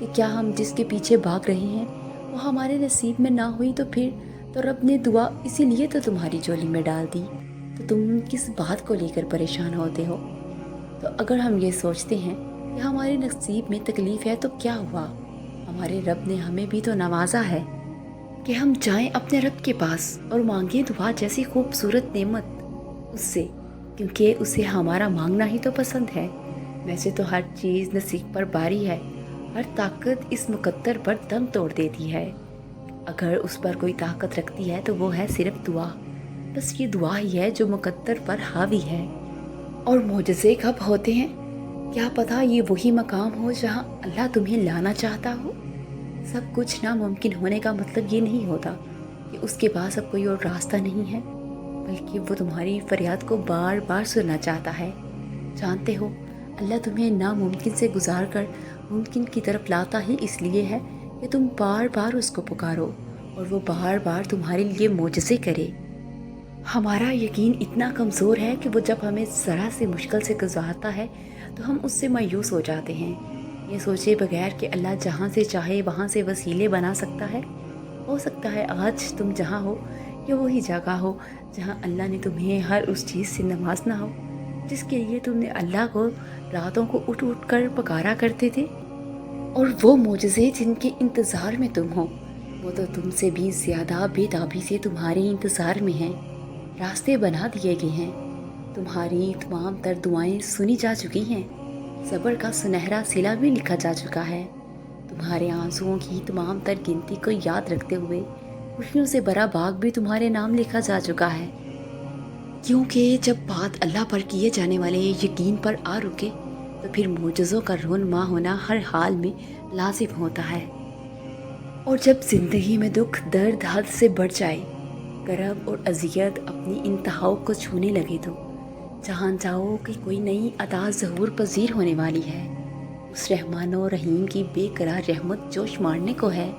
کہ کیا ہم جس کے پیچھے بھاگ رہے ہیں وہ ہمارے نصیب میں نہ ہوئی تو پھر تو رب نے دعا اسی لیے تو تمہاری جھولی میں ڈال دی، تو تم کس بات کو لے کر پریشان ہوتے ہو؟ تو اگر ہم یہ سوچتے ہیں کہ ہمارے نصیب میں تکلیف ہے تو کیا ہوا، ہمارے رب نے ہمیں بھی تو نوازا ہے کہ ہم جائیں اپنے رب کے پاس اور مانگیں دعا جیسی خوبصورت نعمت اس سے، کیونکہ اسے ہمارا مانگنا ہی تو پسند ہے۔ ویسے تو ہر چیز نصیب پر باری ہے، ہر طاقت اس مقدر پر دم توڑ دیتی ہے، اگر اس پر کوئی طاقت رکھتی ہے تو وہ ہے صرف دعا، بس یہ دعا ہی ہے جو مقدر پر حاوی ہے۔ اور معجزے کب ہوتے ہیں؟ کیا پتہ یہ وہی مقام ہو جہاں اللہ تمہیں لانا چاہتا ہو۔ سب کچھ ناممکن ہونے کا مطلب یہ نہیں ہوتا کہ اس کے پاس اب کوئی اور راستہ نہیں ہے، بلکہ وہ تمہاری فریاد کو بار بار سننا چاہتا ہے۔ جانتے ہو، اللہ تمہیں ناممکن سے گزار کر ممکن کی طرف لاتا ہی اس لیے ہے کہ تم بار بار اس کو پکارو اور وہ بار بار تمہارے لیے معجزے کرے۔ ہمارا یقین اتنا کمزور ہے کہ وہ جب ہمیں ذرا سے مشکل سے گزارتا ہے تو ہم اس سے مایوس ہو جاتے ہیں، یہ سوچے بغیر کہ اللہ جہاں سے چاہے وہاں سے وسیلے بنا سکتا ہے۔ ہو سکتا ہے آج تم جہاں ہو یہ وہی جگہ ہو جہاں اللہ نے تمہیں ہر اس چیز سے نوازنا ہو جس کے لیے تم نے اللہ کو راتوں کو اٹھ اٹھ کر پکارا کرتے تھے، اور وہ معجزے جن کے انتظار میں تم ہو وہ تو تم سے بھی زیادہ بے تابی سے تمہارے انتظار میں ہیں۔ راستے بنا دیے گئے ہیں، تمہاری تمام تر دعائیں سنی جا چکی ہیں، صبر کا سنہرا صلہ بھی لکھا جا چکا ہے، تمہارے آنسوؤں کی تمام تر گنتی کو یاد رکھتے ہوئے خوشیوں سے بھرا باغ بھی تمہارے نام لکھا جا چکا ہے۔ کیونکہ جب بات اللہ پر کیے جانے والے یقین پر آ رکے تو پھر معجزوں کا رونما ہونا ہر حال میں لازم ہوتا ہے۔ اور جب زندگی میں دکھ درد حد سے بڑھ جائے، کرب اور اذیت اپنی انتہاؤں کو چھونے لگے تو جہاں جاؤ کہ کوئی نئی عطا ظہور پذیر ہونے والی ہے، اس رحمان و رحیم کی بے قرار رحمت جوش مارنے کو ہے۔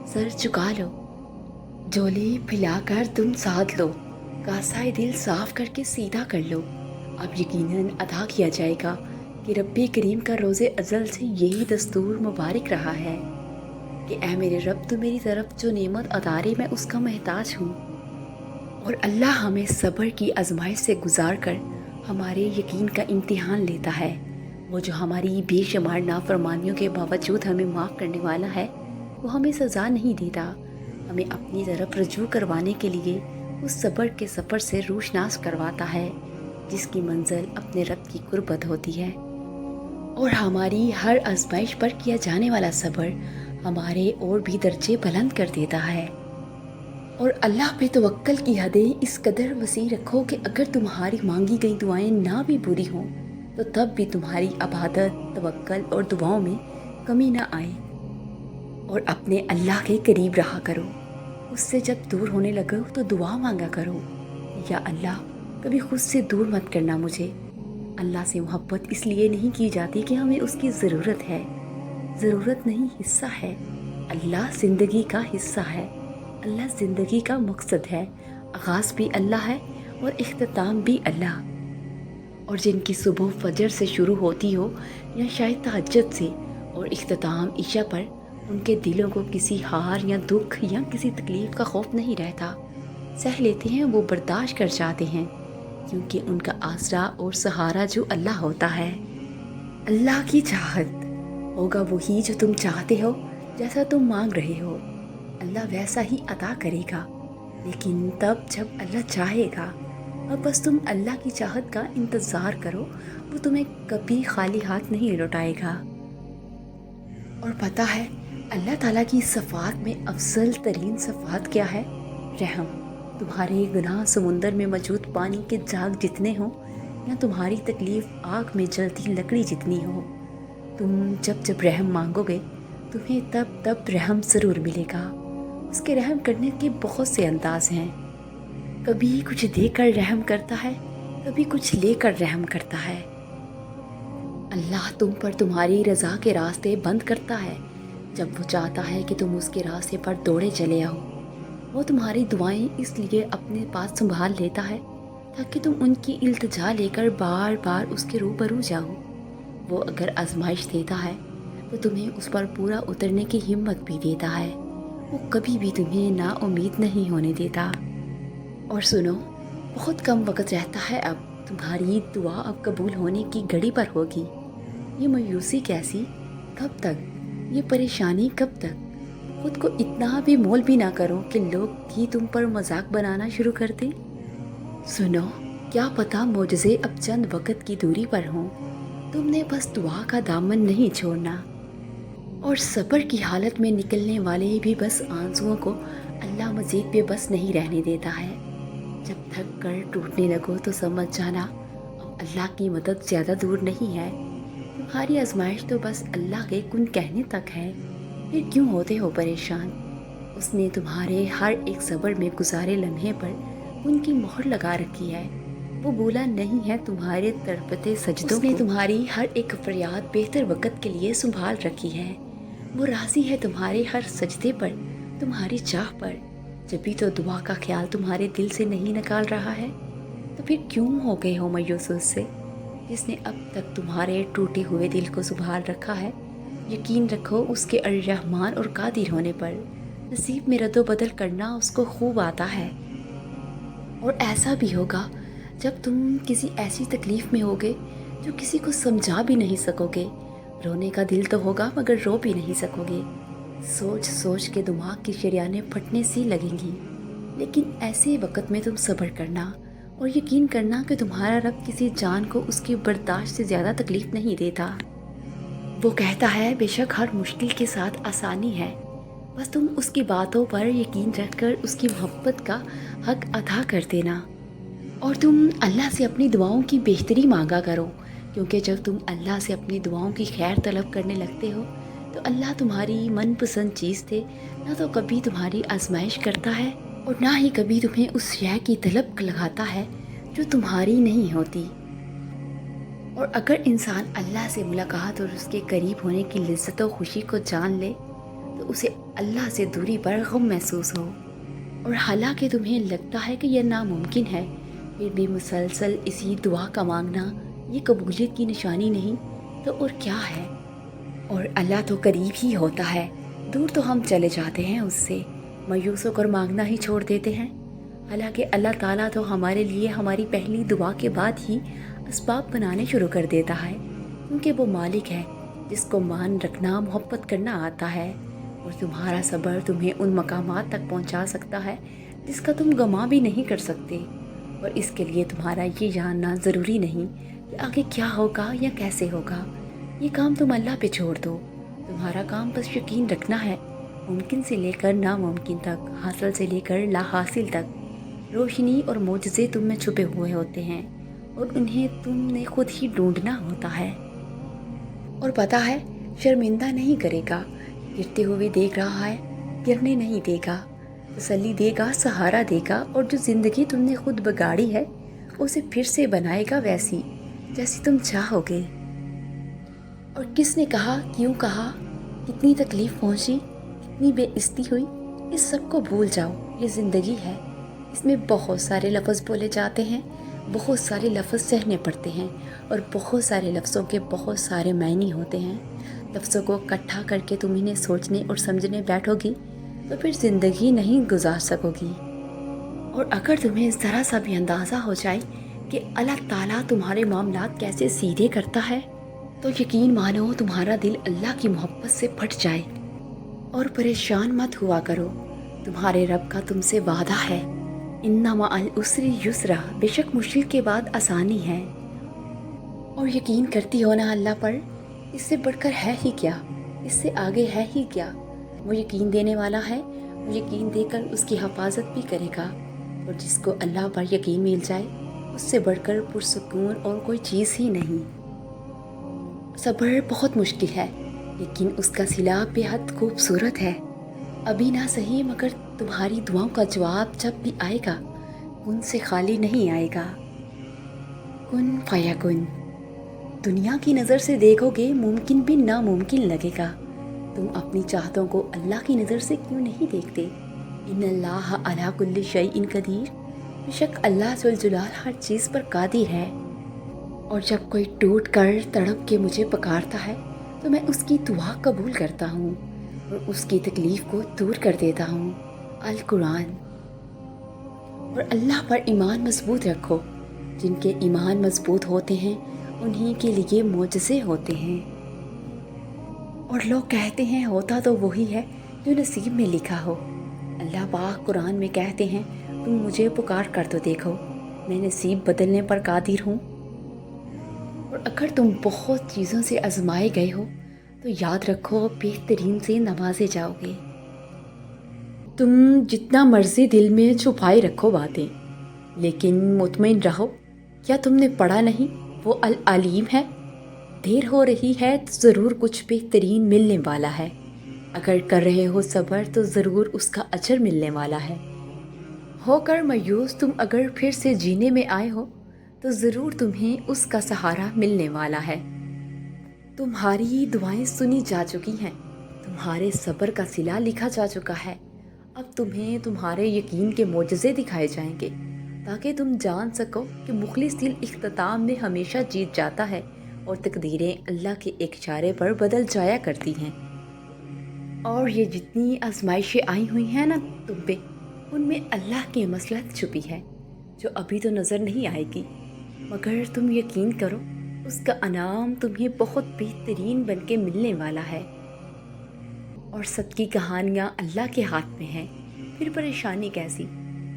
سر چکا لو، جھولی پھیلا کر تم ساتھ لو، کاسہ دل صاف کر کے سیدھا کر لو۔ اب یقیناً ادا کیا جائے گا کہ رب کریم کا روز ازل سے یہی دستور مبارک رہا ہے کہ اے میرے رب تو میری طرف جو نعمت اتارے میں اس کا محتاج ہوں، اور اللہ ہمیں صبر کی آزمائش سے گزار کر ہمارے یقین کا امتحان لیتا ہے۔ وہ جو ہماری بے شمار نافرمانیوں کے باوجود ہمیں معاف کرنے والا ہے، وہ ہمیں سزا نہیں دیتا، ہمیں اپنی طرف رجوع کروانے کے لیے اس صبر کے سفر سے روشناس کرواتا ہے جس کی منزل اپنے رب کی قربت ہوتی ہے۔ اور ہماری ہر آزمائش پر کیا جانے والا صبر ہمارے اور بھی درجے بلند کر دیتا ہے۔ اور اللہ پہ توکل کی حدیں اس قدر وسیع رکھو کہ اگر تمہاری مانگی گئی دعائیں نہ بھی پوری ہوں تو تب بھی تمہاری عبادت، توکل اور دعاؤں میں کمی نہ آئے، اور اپنے اللہ کے قریب رہا کرو۔ اس سے جب دور ہونے لگو تو دعا مانگا کرو، یا اللہ کبھی خود سے دور مت کرنا مجھے۔ اللہ سے محبت اس لیے نہیں کی جاتی کہ ہمیں اس کی ضرورت ہے، ضرورت نہیں، حصہ ہے۔ اللہ زندگی کا حصہ ہے، اللہ زندگی کا مقصد ہے، آغاز بھی اللہ ہے اور اختتام بھی اللہ۔ اور جن کی صبح فجر سے شروع ہوتی ہو یا شاید تہجد سے اور اختتام عشاء پر، ان کے دلوں کو کسی ہار یا دکھ یا کسی تکلیف کا خوف نہیں رہتا، سہ لیتے ہیں، وہ برداشت کر جاتے ہیں، کیونکہ ان کا آسرا اور سہارا جو اللہ ہوتا ہے۔ اللہ کی چاہت ہوگا وہی جو تم چاہتے ہو، جیسا تم مانگ رہے ہو اللہ ویسا ہی عطا کرے گا، لیکن تب جب اللہ چاہے گا۔ اب بس تم اللہ کی چاہت کا انتظار کرو، وہ تمہیں کبھی خالی ہاتھ نہیں لوٹائے گا۔ اور پتہ ہے اللہ تعالیٰ کی صفات میں افضل ترین صفات کیا ہے؟ رحم۔ تمہارے گناہ سمندر میں موجود پانی کے جھاگ جتنے ہوں یا تمہاری تکلیف آگ میں جلتی لکڑی جتنی ہو، تم جب جب رحم مانگو گے تمہیں تب تب رحم ضرور ملے گا۔ اس کے رحم کرنے کے بہت سے انداز ہیں، کبھی کچھ دے کر رحم کرتا ہے، کبھی کچھ لے کر رحم کرتا ہے۔ اللہ تم پر تمہاری رضا کے راستے بند کرتا ہے جب وہ چاہتا ہے کہ تم اس کے راستے پر دوڑے چلے آؤ۔ وہ تمہاری دعائیں اس لیے اپنے پاس سنبھال لیتا ہے تاکہ تم ان کی التجا لے کر بار بار اس کے روبرو جاؤ۔ وہ اگر آزمائش دیتا ہے تو تمہیں اس پر پورا اترنے کی ہمت بھی دیتا ہے۔ وہ کبھی بھی تمہیں نا امید نہیں ہونے دیتا۔ اور سنو، بہت کم وقت رہتا ہے اب، تمہاری دعا اب قبول ہونے کی گھڑی پر ہوگی۔ یہ مایوسی کیسی؟ کب تک؟ یہ پریشانی کب تک؟ خود کو اتنا بھی مول بھی نہ کرو کہ لوگ بھی تم پر مذاق بنانا شروع کر دیں۔ سنو، کیا پتہ معجزے اب چند وقت کی دوری پر ہوں۔ تم نے بس دعا کا دامن نہیں چھوڑنا، اور صبر کی حالت میں نکلنے والے بھی بس آنسوؤں کو اللہ مزید بے بس نہیں رہنے دیتا ہے۔ جب تھک کر ٹوٹنے لگو تو سمجھ جانا اب اللہ کی مدد زیادہ دور نہیں ہے۔ تمہاری آزمائش تو بس اللہ کے کن کہنے تک ہے۔ پھر کیوں ہوتے ہو پریشان؟ اس نے تمہارے ہر ایک صبر میں گزارے لمحے پر ان کی مہر لگا رکھی ہے۔ وہ بولا نہیں ہے تمہارے تڑپتے سجدوں کو۔ اس نے تمہاری ہر ایک فریاد بہتر وقت کے لیے سنبھال رکھی ہے۔ وہ راضی ہے تمہارے ہر سجدے پر، تمہاری چاہ پر۔ جبھی تو دعا کا خیال تمہارے دل سے نہیں نکال رہا ہے۔ تو پھر کیوں ہو گئے ہو مایوس اس سے، جس نے اب تک تمہارے ٹوٹے ہوئے دل کو سنبھال رکھا ہے؟ یقین رکھو اس کے الرحمن اور قادر ہونے پر، نصیب میں رد و بدل کرنا اس کو خوب آتا ہے۔ اور ایسا بھی ہوگا جب تم کسی ایسی تکلیف میں ہوگے جو کسی کو سمجھا بھی نہیں سکو گے۔ رونے کا دل تو ہوگا مگر رو بھی نہیں سکو گے۔ سوچ سوچ کے دماغ کی شریانیں پھٹنے سی لگیں گی۔ لیکن ایسے وقت میں تم صبر کرنا اور یقین کرنا کہ تمہارا رب کسی جان کو اس کی برداشت سے زیادہ تکلیف نہیں دیتا۔ وہ کہتا ہے بے شک ہر مشکل کے ساتھ آسانی ہے، بس تم اس کی باتوں پر یقین رکھ کر اس کی محبت کا حق ادا کر دینا۔ اور تم اللہ سے اپنی دعاؤں کی بہتری مانگا کرو، کیونکہ جب تم اللہ سے اپنی دعاؤں کی خیر طلب کرنے لگتے ہو تو اللہ تمہاری من پسند چیز سے نہ تو کبھی تمہاری آزمائش کرتا ہے اور نہ ہی کبھی تمہیں اس شے کی طلب لگاتا ہے جو تمہاری نہیں ہوتی۔ اور اگر انسان اللہ سے ملاقات اور اس کے قریب ہونے کی لذت و خوشی کو جان لے تو اسے اللہ سے دوری پر غم محسوس ہو، اور حالانکہ تمہیں لگتا ہے کہ یہ ناممکن ہے، پھر بھی مسلسل اسی دعا کا مانگنا یہ قبولیت کی نشانی نہیں تو اور کیا ہے۔ اور اللہ تو قریب ہی ہوتا ہے، دور تو ہم چلے جاتے ہیں اس سے، مایوس ہو کر مانگنا ہی چھوڑ دیتے ہیں۔ حالانکہ اللہ تعالیٰ تو ہمارے لیے ہماری پہلی دعا کے بعد ہی اسباب بنانے شروع کر دیتا ہے، کیونکہ وہ مالک ہے جس کو مان رکھنا محبت کرنا آتا ہے، اور تمہارا صبر تمہیں ان مقامات تک پہنچا سکتا ہے جس کا تم گمان بھی نہیں کر سکتے۔ اور اس کے لیے تمہارا یہ جاننا ضروری نہیں کہ آگے کیا ہوگا یا کیسے ہوگا۔ یہ کام تم اللہ پہ چھوڑ دو۔ تمہارا کام بس یقین رکھنا ہے، ممکن سے لے کر ناممکن تک، حاصل سے لے کر لا حاصل تک۔ روشنی اور معجزے تم میں چھپے ہوئے ہوتے ہیں اور انہیں تم نے خود ہی ڈھونڈنا ہوتا ہے۔ اور پتہ ہے، شرمندہ نہیں کرے گا، گرتے ہوئے دیکھ رہا ہے، گرنے نہیں دے گا، تسلی دے گا، سہارا دے گا، اور جو زندگی تم نے خود بگاڑی ہے اسے پھر سے بنائے گا ویسی جیسی تم چاہو گے۔ اور کس نے کہا، کیوں کہا، کتنی تکلیف پہنچی، کتنی بے عزتی ہوئی، اس سب کو بھول جاؤ۔ یہ زندگی ہے، اس میں بہت سارے لفظ بولے جاتے ہیں، بہت سارے لفظ سہنے پڑتے ہیں، اور بہت سارے لفظوں کے بہت سارے معنی ہوتے ہیں۔ لفظوں کو اکٹھا کر کے تم انہیں سوچنے اور سمجھنے بیٹھو گی تو پھر زندگی نہیں گزار سکو گی۔ اور اگر تمہیں ذرا سا بھی اندازہ ہو جائے کہ اللہ تعالیٰ تمہارے معاملات کیسے سیدھے کرتا ہے تو یقین مانو تمہارا دل اللہ کی محبت سے پھٹ جائے۔ اور پریشان مت ہوا کرو، تمہارے رب کا تم سے وعدہ ہے، اِنَّ مَعَ الْعُسْرِ یُسْرًا، بے شک مشکل کے بعد آسانی ہے۔ اور یقین کرتی ہو نا اللہ پر، اس سے بڑھ کر ہے ہی کیا، اس سے آگے ہے ہی کیا۔ وہ یقین دینے والا ہے، وہ یقین دے کر اس کی حفاظت بھی کرے گا۔ اور جس کو اللہ پر یقین مل جائے اس سے بڑھ کر پرسکون اور کوئی چیز ہی نہیں۔ صبر بہت مشکل ہے لیکن اس کا صلہ بے حد خوبصورت ہے۔ ابھی نہ صحیح مگر تمہاری دعاؤں کا جواب جب بھی آئے گا کن سے خالی نہیں آئے گا۔ کن فیکن۔ دنیا کی نظر سے دیکھو گے ممکن بھی ناممکن لگے گا۔ تم اپنی چاہتوں کو اللہ کی نظر سے کیوں نہیں دیکھتے؟ ان اللہ علی کل شیء قدیر، بے شک اللہ ذوالجلال ہر چیز پر قادر ہے۔ اور جب کوئی ٹوٹ کر تڑپ کے مجھے پکارتا ہے تو میں اس کی دعا قبول کرتا ہوں اور اس کی تکلیف کو دور کر دیتا ہوں۔ القرآن۔ اور اللہ پر ایمان مضبوط رکھو، جن کے ایمان مضبوط ہوتے ہیں انہی کے لیے معجزے ہوتے ہیں۔ اور لوگ کہتے ہیں ہوتا تو وہی ہے جو نصیب میں لکھا ہو۔ اللہ پاک قرآن میں کہتے ہیں تم مجھے پکار کر تو دیکھو، میں نصیب بدلنے پر قادر ہوں۔ اور اگر تم بہت چیزوں سے آزمائے گئے ہو تو یاد رکھو بہترین سے نوازے جاؤ گے۔ تم جتنا مرضی دل میں چھپائے رکھو باتیں، لیکن مطمئن رہو، کیا تم نے پڑھا نہیں وہ العلیم ہے؟ دیر ہو رہی ہے تو ضرور کچھ بہترین ملنے والا ہے، اگر کر رہے ہو صبر تو ضرور اس کا اجر ملنے والا ہے۔ ہو کر مایوس تم اگر پھر سے جینے میں آئے ہو تو ضرور تمہیں اس کا سہارا ملنے والا ہے۔ تمہاری دعائیں سنی جا چکی ہیں، تمہارے صبر کا صلہ لکھا جا چکا ہے۔ اب تمہیں تمہارے یقین کے معجزے دکھائے جائیں گے تاکہ تم جان سکو کہ مخلص دل اختتام میں ہمیشہ جیت جاتا ہے اور تقدیریں اللہ کے ایک اشارے پر بدل جایا کرتی ہیں۔ اور یہ جتنی آزمائشیں آئی ہوئی ہیں نا تم پہ، ان میں اللہ کی مصلحت چھپی ہے جو ابھی تو نظر نہیں آئے گی، مگر تم یقین کرو اس کا انعام تمہیں بہت بہترین بن کے ملنے والا ہے۔ اور سب کی کہانیاں اللہ کے ہاتھ میں ہیں، پھر پریشانی کیسی؟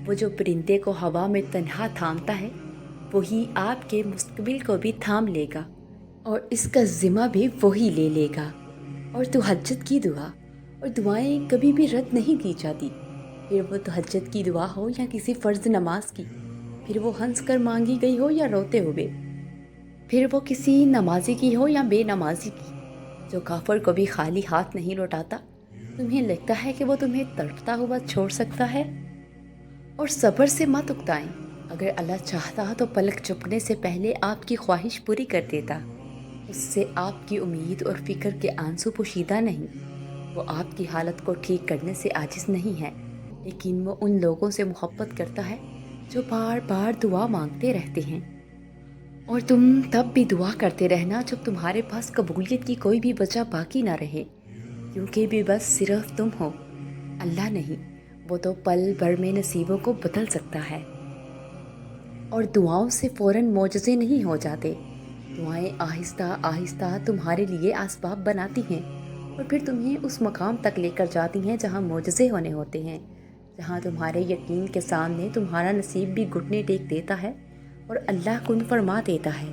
وہ جو پرندے کو ہوا میں تنہا تھامتا ہے وہی آپ کے مستقبل کو بھی تھام لے گا، اور اس کا ذمہ بھی وہی لے لے گا۔ اور تہجد کی دعا اور دعائیں کبھی بھی رد نہیں کی جاتی، پھر وہ تہجد کی دعا ہو یا کسی فرض نماز کی، پھر وہ ہنس کر مانگی گئی ہو یا روتے ہوئے، پھر وہ کسی نمازی کی ہو یا بے نمازی کی۔ جو کافر کو بھی خالی ہاتھ نہیں لوٹاتا، تمہیں لگتا ہے کہ وہ تمہیں تڑپتا ہوا چھوڑ سکتا ہے؟ اور صبر سے مت اکتائیں، اگر اللہ چاہتا تو پلک چپکنے سے پہلے آپ کی خواہش پوری کر دیتا۔ اس سے آپ کی امید اور فکر کے آنسو پوشیدہ نہیں۔ وہ آپ کی حالت کو ٹھیک کرنے سے عاجز نہیں ہے، لیکن وہ ان لوگوں سے محبت کرتا ہے جو بار بار دعا مانگتے رہتے ہیں۔ اور تم تب بھی دعا کرتے رہنا جب تمہارے پاس قبولیت کی کوئی بھی وجہ باقی نہ رہے، کیونکہ بھی بس صرف تم ہو، اللہ نہیں۔ وہ تو پل بھر میں نصیبوں کو بدل سکتا ہے۔ اور دعاؤں سے فوراً معجزے نہیں ہو جاتے، دعائیں آہستہ آہستہ تمہارے لیے اسباب بناتی ہیں اور پھر تمہیں اس مقام تک لے کر جاتی ہیں جہاں معجزے ہونے ہوتے ہیں، جہاں تمہارے یقین کے سامنے تمہارا نصیب بھی گھٹنے ٹیک دیتا ہے اور اللہ کن فرما دیتا ہے۔